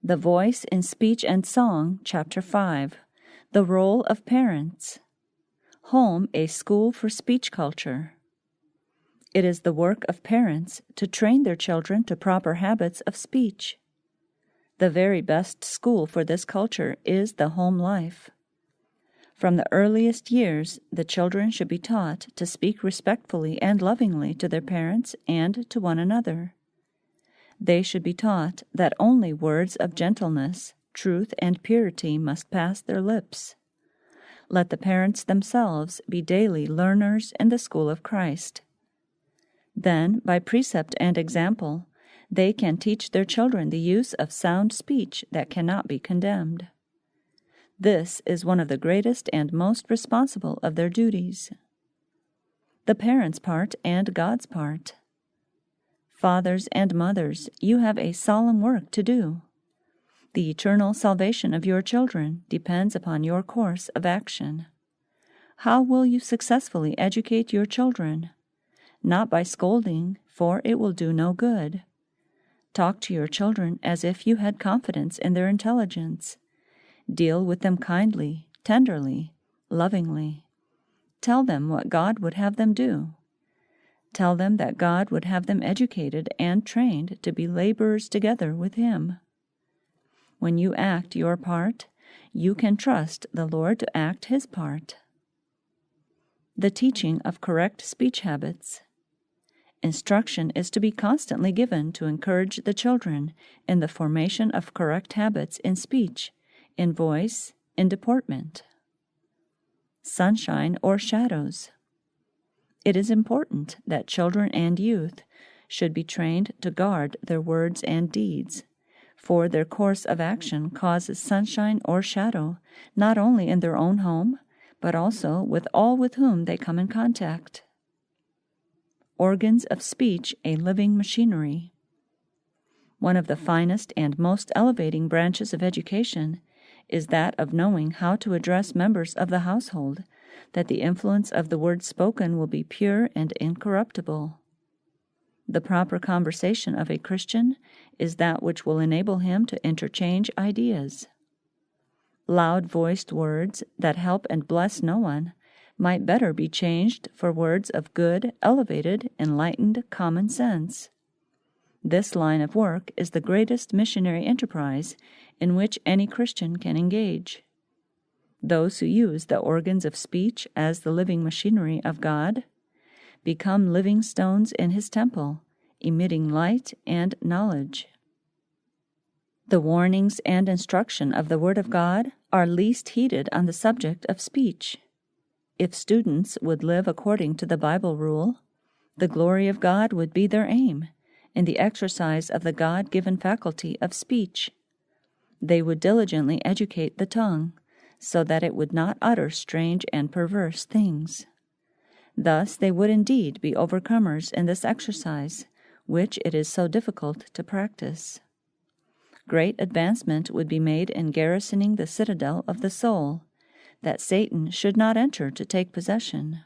The Voice in Speech and Song, Chapter 5. The Role of Parents. Home, a School for Speech Culture. It is the work of parents to train their children to proper habits of speech. The very best school for this culture is the home life. From the earliest years, the children should be taught to speak respectfully and lovingly to their parents and to one another. They should be taught that only words of gentleness, truth, and purity must pass their lips. Let the parents themselves be daily learners in the school of Christ. Then, by precept and example, they can teach their children the use of sound speech that cannot be condemned. This is one of the greatest and most responsible of their duties. The parents' part and God's part. Fathers and mothers, you have a solemn work to do. The eternal salvation of your children depends upon your course of action. How will you successfully educate your children? Not by scolding, for it will do no good. Talk to your children as if you had confidence in their intelligence. Deal with them kindly, tenderly, lovingly. Tell them what God would have them do. Tell them that God would have them educated and trained to be laborers together with Him. When you act your part, you can trust the Lord to act His part. The teaching of correct speech habits. Instruction is to be constantly given to encourage the children in the formation of correct habits in speech, in voice, in deportment. Sunshine or shadows. It is important that children and youth should be trained to guard their words and deeds, for their course of action causes sunshine or shadow not only in their own home, but also with all with whom they come in contact. Organs of speech, a living machinery. One of the finest and most elevating branches of education is that of knowing how to address members of the household, that the influence of the word spoken will be pure and incorruptible. The proper conversation of a Christian is that which will enable him to interchange ideas. Loud-voiced words that help and bless no one might better be changed for words of good, elevated, enlightened common sense. This line of work is the greatest missionary enterprise in which any Christian can engage. Those who use the organs of speech as the living machinery of God become living stones in His temple, emitting light and knowledge. The warnings and instruction of the Word of God are least heeded on the subject of speech. If students would live according to the Bible rule, the glory of God would be their aim in the exercise of the God-given faculty of speech. They would diligently educate the tongue, so that it would not utter strange and perverse things. Thus they would indeed be overcomers in this exercise, which it is so difficult to practice. Great advancement would be made in garrisoning the citadel of the soul, that Satan should not enter to take possession.